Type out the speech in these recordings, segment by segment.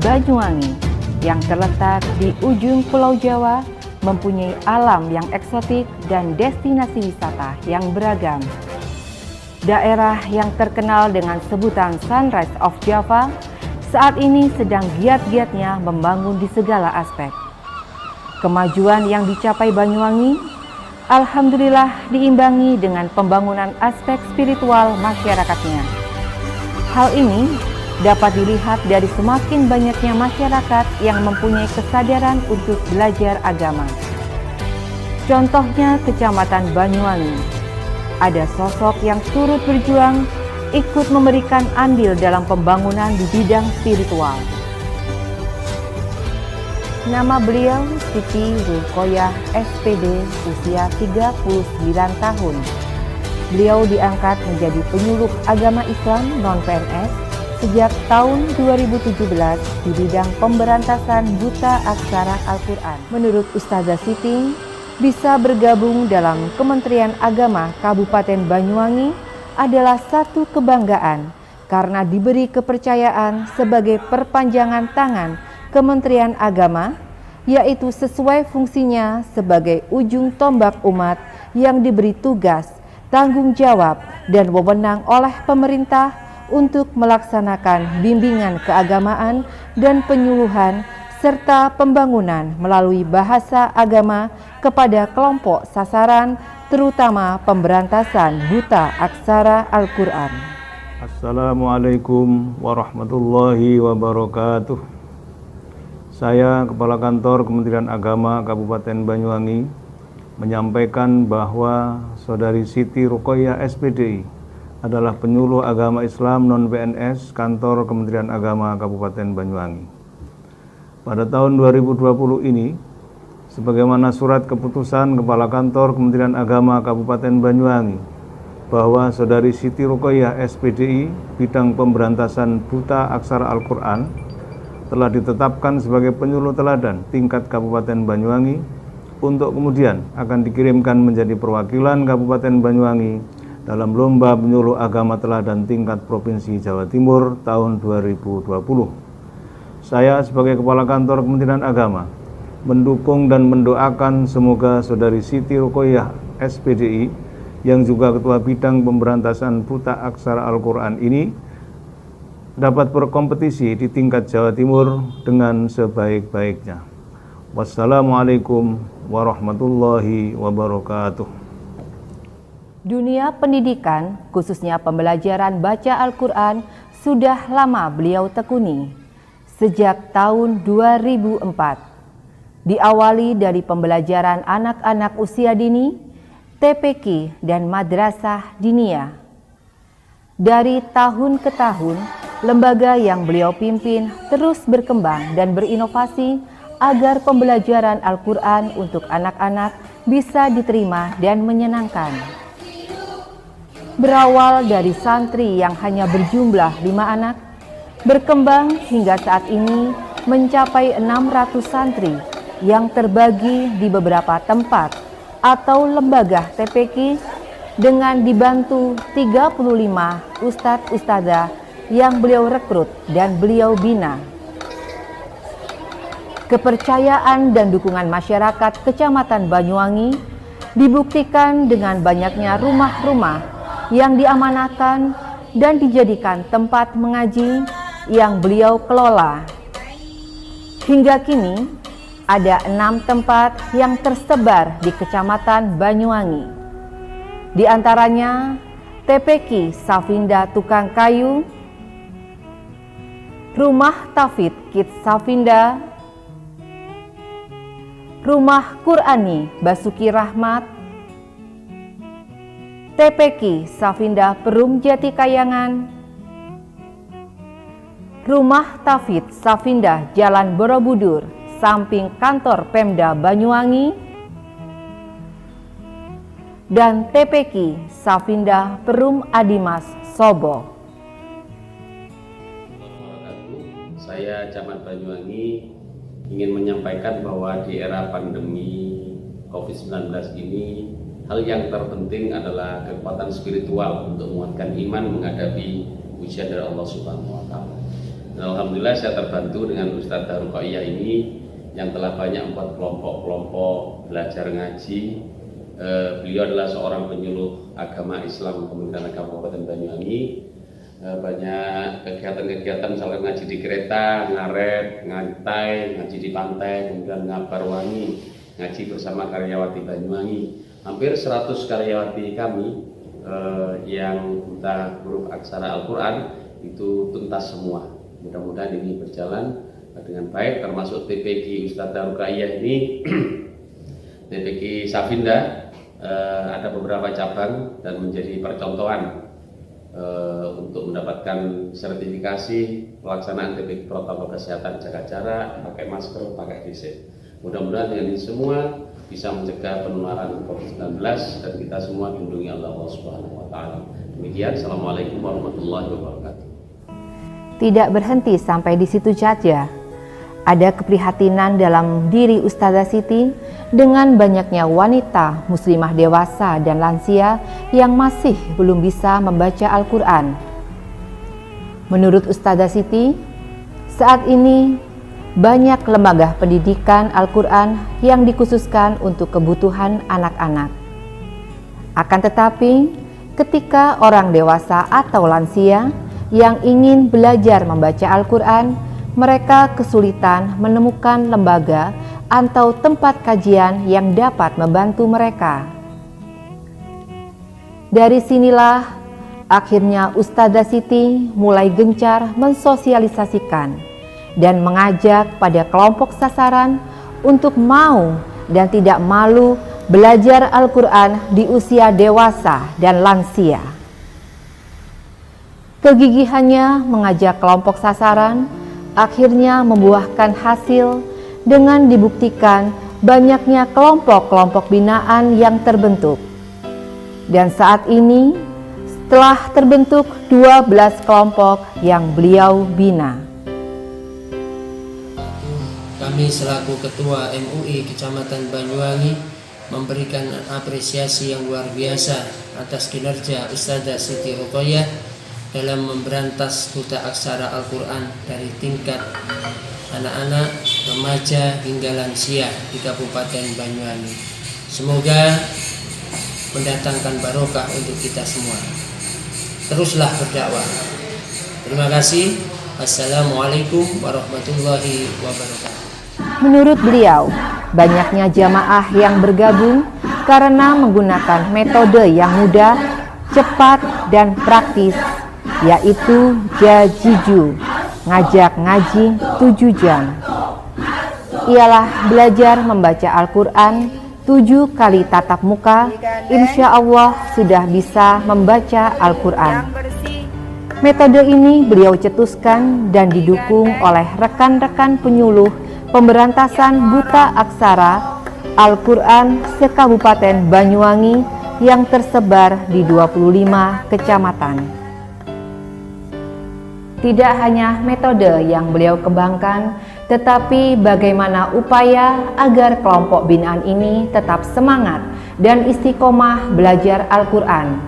Banyuwangi yang terletak di ujung Pulau Jawa mempunyai alam yang eksotik dan destinasi wisata yang beragam. Daerah yang terkenal dengan sebutan Sunrise of Java saat ini sedang giat-giatnya membangun di segala aspek. Kemajuan yang dicapai Banyuwangi, alhamdulillah diimbangi dengan pembangunan aspek spiritual masyarakatnya. Hal ini dapat dilihat dari semakin banyaknya masyarakat yang mempunyai kesadaran untuk belajar agama. Contohnya Kecamatan Banyuwangi, ada sosok yang turut berjuang ikut memberikan andil dalam pembangunan di bidang spiritual. Nama beliau Siti Ruqoyah SPD, usia 39 tahun. Beliau diangkat menjadi penyuluh agama Islam non-PNS sejak tahun 2017 di bidang pemberantasan buta aksara Al-Quran. Menurut Ustazah Siti, bisa bergabung dalam Kementerian Agama Kabupaten Banyuwangi adalah satu kebanggaan karena diberi kepercayaan sebagai perpanjangan tangan Kementerian Agama, yaitu sesuai fungsinya sebagai ujung tombak umat yang diberi tugas, tanggung jawab, dan wewenang oleh pemerintah untuk melaksanakan bimbingan keagamaan dan penyuluhan serta pembangunan melalui bahasa agama kepada kelompok sasaran, terutama pemberantasan buta aksara Al-Quran. Assalamualaikum warahmatullahi wabarakatuh. Saya Kepala Kantor Kementerian Agama Kabupaten Banyuwangi menyampaikan bahwa Saudari Siti Ruqoyah SPD adalah penyuluh agama Islam non-PNS Kantor Kementerian Agama Kabupaten Banyuwangi. Pada tahun 2020 ini, sebagaimana surat keputusan Kepala Kantor Kementerian Agama Kabupaten Banyuwangi bahwa Saudari Siti Ruqoyah SPDI bidang pemberantasan buta aksara Al-Quran telah ditetapkan sebagai penyuluh teladan tingkat Kabupaten Banyuwangi untuk kemudian akan dikirimkan menjadi perwakilan Kabupaten Banyuwangi dalam lomba penyuluh agama teladan tingkat Provinsi Jawa Timur tahun 2020. Saya sebagai Kepala Kantor Kementerian Agama mendukung dan mendoakan semoga Saudari Siti Ruqoyah SPDI yang juga Ketua Bidang Pemberantasan Buta Aksara Al-Quran ini dapat berkompetisi di tingkat Jawa Timur dengan sebaik-baiknya. Wassalamualaikum warahmatullahi wabarakatuh. Dunia pendidikan, khususnya pembelajaran baca Al-Quran, sudah lama beliau tekuni. Sejak tahun 2004, diawali dari pembelajaran anak-anak usia dini, TPQ dan madrasah diniyah. Dari tahun ke tahun, lembaga yang beliau pimpin terus berkembang dan berinovasi agar pembelajaran Al-Quran untuk anak-anak bisa diterima dan menyenangkan. Berawal dari santri yang hanya berjumlah 5 anak, berkembang hingga saat ini mencapai 600 santri yang terbagi di beberapa tempat atau lembaga TPQ dengan dibantu 35 ustadz-ustadzah yang beliau rekrut dan beliau bina. Kepercayaan dan dukungan masyarakat Kecamatan Banyuwangi dibuktikan dengan banyaknya rumah-rumah yang diamanahkan dan dijadikan tempat mengaji yang beliau kelola. Hingga kini ada 6 tempat yang tersebar di Kecamatan Banyuwangi. Di antaranya TPQ Safinda Tukang Kayu, Rumah Tafid Kids Safinda, Rumah Qurani Basuki Rahmat, TPQ Safinda Perum Jati Kayangan, Rumah Tafid Safinda Jalan Borobudur, samping kantor Pemda Banyuwangi, dan TPQ Safinda Perum Adimas Sobo. Saya Camat Banyuwangi ingin menyampaikan bahwa di era pandemi COVID-19 ini, hal yang terpenting adalah kekuatan spiritual untuk menguatkan iman menghadapi ujian dari Allah Subhanahu wa Ta'ala. Dan alhamdulillah saya terbantu dengan Ustadzah Ruqayyah ini yang telah banyak membuat kelompok-kelompok belajar ngaji. Beliau adalah seorang penyuluh agama Islam Kementerian Agama Kabupaten Banyuwangi. Banyak kegiatan-kegiatan misalkan ngaji di kereta, ngaret, ngantai, ngaji di pantai, kemudian ngabar wangi, ngaji bersama karyawati Banyuwangi. Hampir 100 karyawati kami yang buta huruf aksara Al-Quran itu tuntas semua. Mudah-mudahan ini berjalan dengan baik, termasuk TPG Ustadzah Ruqayyah ini TPG Safinda ada beberapa cabang dan menjadi percontohan untuk mendapatkan sertifikasi pelaksanaan TPG protokol kesehatan, jaga jarak, pakai masker, pakai face. Mudah-mudahan dengan ini semua bisa mencegah penularan COVID-19 dan kita semua dilindungi Allah Subhanahu wa taala. Demikian, Assalamualaikum warahmatullahi wabarakatuh. Tidak berhenti sampai di situ saja. Ada keprihatinan dalam diri Ustazah Siti dengan banyaknya wanita muslimah dewasa dan lansia yang masih belum bisa membaca Al-Quran. Menurut Ustazah Siti, saat ini banyak lembaga pendidikan Al-Quran yang dikhususkan untuk kebutuhan anak-anak. Akan tetapi, ketika orang dewasa atau lansia yang ingin belajar membaca Al-Quran, mereka kesulitan menemukan lembaga atau tempat kajian yang dapat membantu mereka. Dari sinilah akhirnya Ustazah Siti mulai gencar mensosialisasikan dan mengajak pada kelompok sasaran untuk mau dan tidak malu belajar Al-Quran di usia dewasa dan lansia. Kegigihannya mengajak kelompok sasaran akhirnya membuahkan hasil dengan dibuktikan banyaknya kelompok-kelompok binaan yang terbentuk. Dan saat ini telah terbentuk 12 kelompok yang beliau bina. Kami selaku Ketua MUI Kecamatan Banyuwangi memberikan apresiasi yang luar biasa atas kinerja Ustazah Siti Ruqayyah dalam memberantas buta aksara Al-Quran dari tingkat anak-anak, remaja hingga lansia di Kabupaten Banyuwangi. Semoga mendatangkan barokah untuk kita semua. Teruslah berdakwah. Terima kasih. Assalamualaikum warahmatullahi wabarakatuh. Menurut beliau, banyaknya jamaah yang bergabung karena menggunakan metode yang mudah, cepat, dan praktis, yaitu jajiju, ngajak ngaji 7 jam. Ialah belajar membaca Al-Quran 7 kali tatap muka, insya Allah sudah bisa membaca Al-Quran. Metode ini beliau cetuskan dan didukung oleh rekan-rekan penyuluh pemberantasan buta aksara Al-Quran se-Kabupaten Banyuwangi yang tersebar di 25 kecamatan. Tidak hanya metode yang beliau kembangkan, tetapi bagaimana upaya agar kelompok binaan ini tetap semangat dan istiqomah belajar Al-Quran.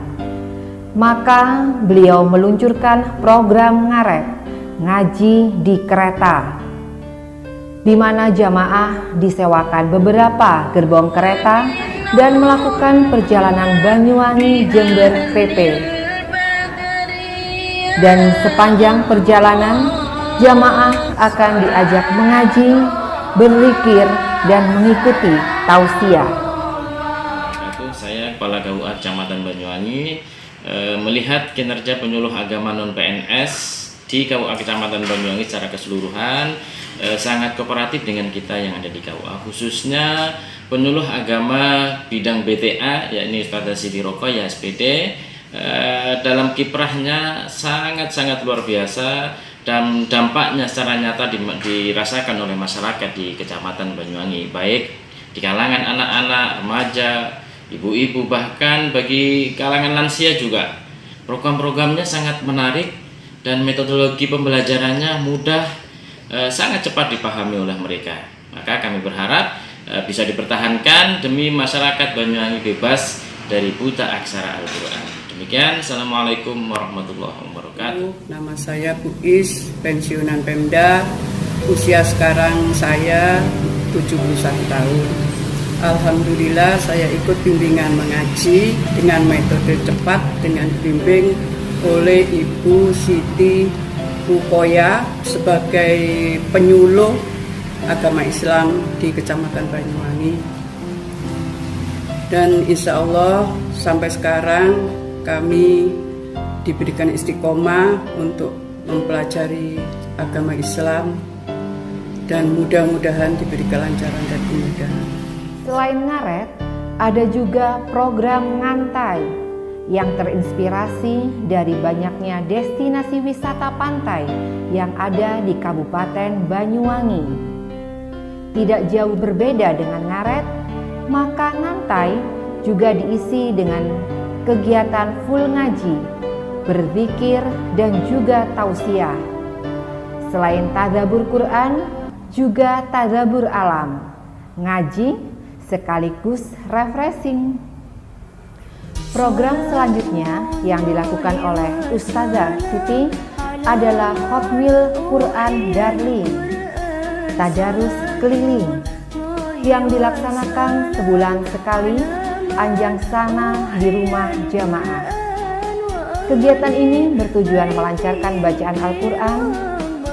Maka beliau meluncurkan program ngaret, ngaji di kereta, di mana jamaah disewakan beberapa gerbong kereta dan melakukan perjalanan Banyuwangi Jember PP. Dan sepanjang perjalanan, jamaah akan diajak mengaji, berzikir, dan mengikuti tausiah. Saya Kepala KUA Kecamatan Banyuwangi melihat kinerja penyuluh agama non-PNS di KUA Kecamatan Banyuwangi secara keseluruhan sangat kooperatif dengan kita yang ada di KUA, khususnya penyuluh agama bidang BTA, yakni Ustazah Siti Ruqayyah SPD. Dalam kiprahnya sangat-sangat luar biasa dan dampaknya secara nyata dirasakan oleh masyarakat di Kecamatan Banyuwangi, baik di kalangan anak-anak, remaja, ibu-ibu, bahkan bagi kalangan lansia juga. Program-programnya sangat menarik dan metodologi pembelajarannya mudah, sangat cepat dipahami oleh mereka. Maka kami berharap bisa dipertahankan demi masyarakat Banyuwangi bebas dari buta aksara Al-Quran. Demikian, Assalamualaikum warahmatullahi wabarakatuh. Nama saya Bu Is, pensiunan Pemda. Usia sekarang saya 71 tahun. Alhamdulillah saya ikut bimbingan mengaji dengan metode cepat dengan dibimbing oleh Ibu Siti Ruqoyah sebagai penyuluh agama Islam di Kecamatan Banyuwangi. Dan insya Allah sampai sekarang kami diberikan istiqomah untuk mempelajari agama Islam dan mudah-mudahan diberi kelancaran dan kemudahan. Selain ngaret, ada juga program ngantai yang terinspirasi dari banyaknya destinasi wisata pantai yang ada di Kabupaten Banyuwangi. Tidak jauh berbeda dengan ngaret, maka ngantai juga diisi dengan kegiatan full ngaji, berzikir, dan juga tausiah. Selain tadabbur Quran, juga tadabbur alam, ngaji sekaligus refreshing. Program selanjutnya yang dilakukan oleh Ustazah Siti adalah Hot Wheel Quran Darling, tadarus keliling, yang dilaksanakan sebulan sekali anjang sana di rumah jamaah. Kegiatan ini bertujuan melancarkan bacaan Al-Quran,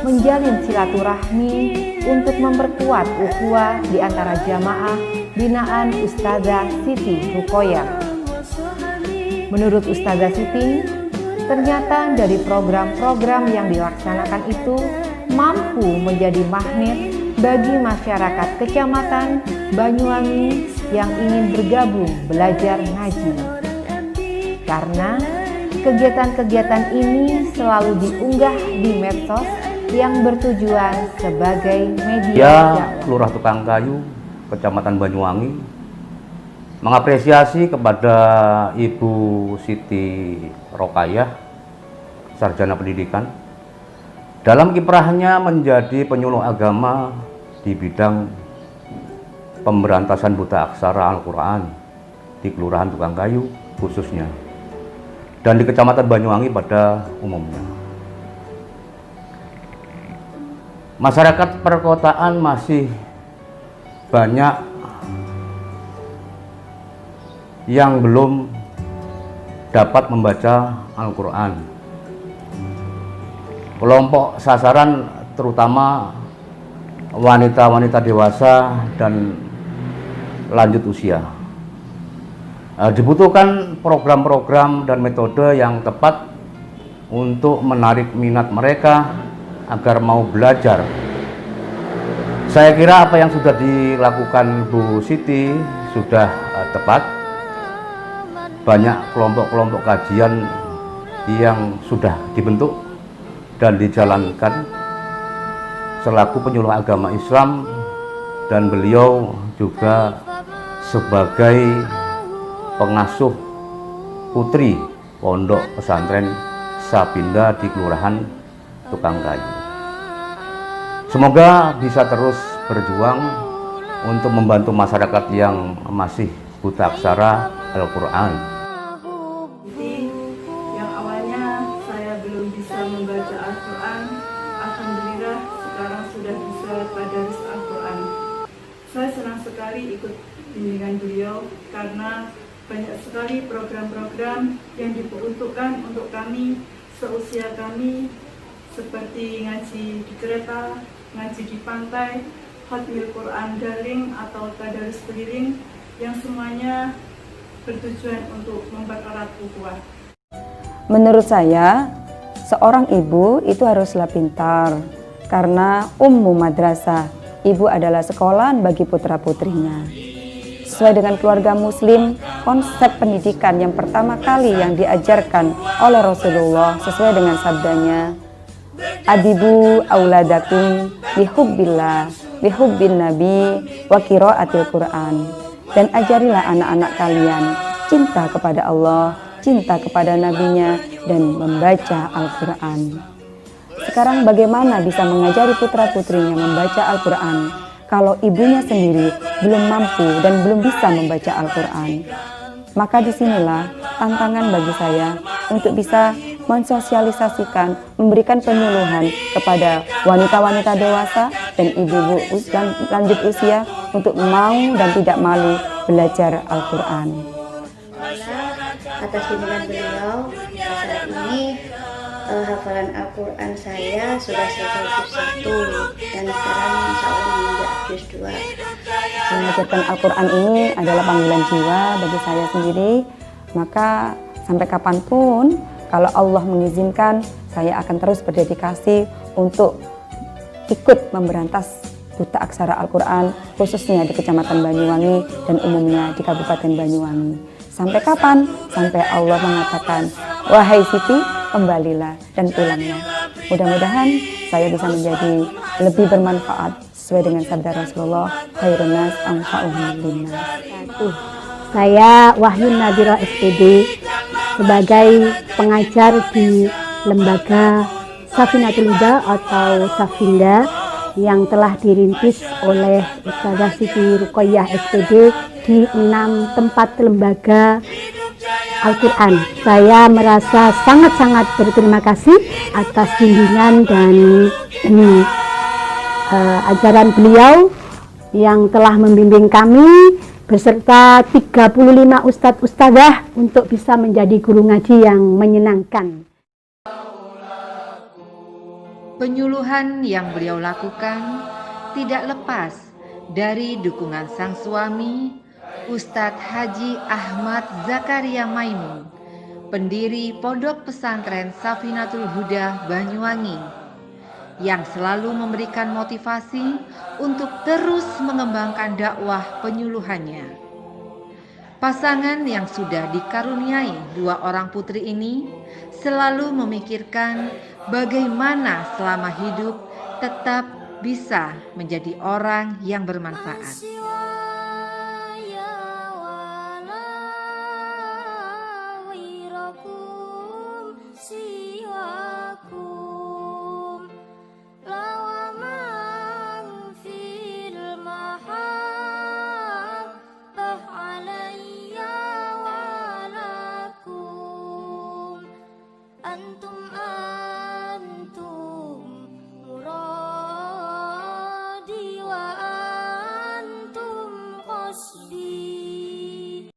menjalin silaturahmi untuk memperkuat ukhuwah di antara jamaah binaan Ustazah Siti Ruqoyah. Menurut Ustazah Siti, ternyata dari program-program yang dilaksanakan itu mampu menjadi magnet bagi masyarakat Kecamatan Banyuwangi yang ingin bergabung belajar ngaji. Karena kegiatan-kegiatan ini selalu diunggah di medsos yang bertujuan sebagai media dakwah. Lurah Tukang Kayu, Kecamatan Banyuwangi, mengapresiasi kepada Ibu Siti Ruqoyah, sarjana pendidikan, dalam kiprahnya menjadi penyuluh agama di bidang pemberantasan buta aksara Al-Quran di Kelurahan Tukang Kayu khususnya, dan di Kecamatan Banyuwangi pada umumnya. Masyarakat perkotaan masih banyak yang belum dapat membaca Al-Quran. Kelompok sasaran terutama wanita-wanita dewasa dan lanjut usia. Dibutuhkan program-program dan metode yang tepat untuk menarik minat mereka agar mau belajar. Saya kira apa yang sudah dilakukan Bu Siti sudah tepat. Banyak kelompok-kelompok kajian yang sudah dibentuk dan dijalankan selaku penyuluh agama Islam, dan beliau juga sebagai pengasuh putri Pondok Pesantren Sabinda di Kelurahan Tukang Kayu. Semoga bisa terus berjuang untuk membantu masyarakat yang masih buta aksara Al-Quran. Yang awalnya saya belum bisa membaca Al-Quran, alhamdulillah sekarang sudah bisa tadarus Al-Quran. Saya senang sekali ikut bimbingan beliau karena banyak sekali program-program yang diperuntukkan untuk kami seusia kami, seperti ngaji di kereta, ngaji di pantai, Hot Wheel Quran Darling atau tadarus keliling, yang semuanya bertujuan untuk mempererat ukhuwah. Menurut saya, seorang ibu itu haruslah pintar, karena ummu madrasah, ibu adalah sekolahan bagi putra-putrinya. Sesuai dengan keluarga muslim, konsep pendidikan yang pertama kali yang diajarkan oleh Rasulullah sesuai dengan sabdanya, adibu auladakum bihubbillah, bihubbin nabi, wa qiraatil Quran. Dan ajarilah anak-anak kalian cinta kepada Allah, cinta kepada nabinya, dan membaca Al-Quran. Sekarang bagaimana bisa mengajari putra-putrinya membaca Al-Quran kalau ibunya sendiri belum mampu dan belum bisa membaca Al-Quran? Maka disinilah tantangan bagi saya untuk bisa mensosialisasikan, memberikan penyuluhan kepada wanita-wanita dewasa dan ibu-ibu lanjut usia untuk mau dan tidak malu belajar Al-Quran. Atas bimbingan beliau, saat ini hafalan Al-Quran saya sudah selesai juz 1 dan sekarang insya Allah menginjak juz 2. Mengajarkan Al-Quran ini adalah panggilan jiwa bagi saya sendiri, maka sampai kapanpun kalau Allah mengizinkan, saya akan terus berdedikasi untuk ikut memberantas buta aksara Al-Quran, khususnya di Kecamatan Banyuwangi dan umumnya di Kabupaten Banyuwangi. Sampai kapan? Sampai Allah mengatakan, wahai Siti, kembalilah dan pulanglah. Mudah-mudahan saya bisa menjadi lebih bermanfaat sesuai dengan sabda Rasulullah, khairun nas anfa'uhum linnas. Saya Wahyu Nadira SPD sebagai pengajar di lembaga Safinatul Huda atau Safinda yang telah dirintis oleh Ustazah Siti Ruqayyah SPD di 6 tempat lembaga Al-Quran. Saya merasa sangat-sangat berterima kasih atas bimbingan dan ajaran beliau yang telah membimbing kami beserta 35 ustadz-ustadzah untuk bisa menjadi guru ngaji yang menyenangkan. Penyuluhan yang beliau lakukan tidak lepas dari dukungan sang suami, Ustadz Haji Ahmad Zakaria Maimun, pendiri Pondok Pesantren Safinatul Huda Banyuwangi, yang selalu memberikan motivasi untuk terus mengembangkan dakwah penyuluhannya. Pasangan yang sudah dikaruniai 2 orang putri ini selalu memikirkan bagaimana selama hidup tetap bisa menjadi orang yang bermanfaat.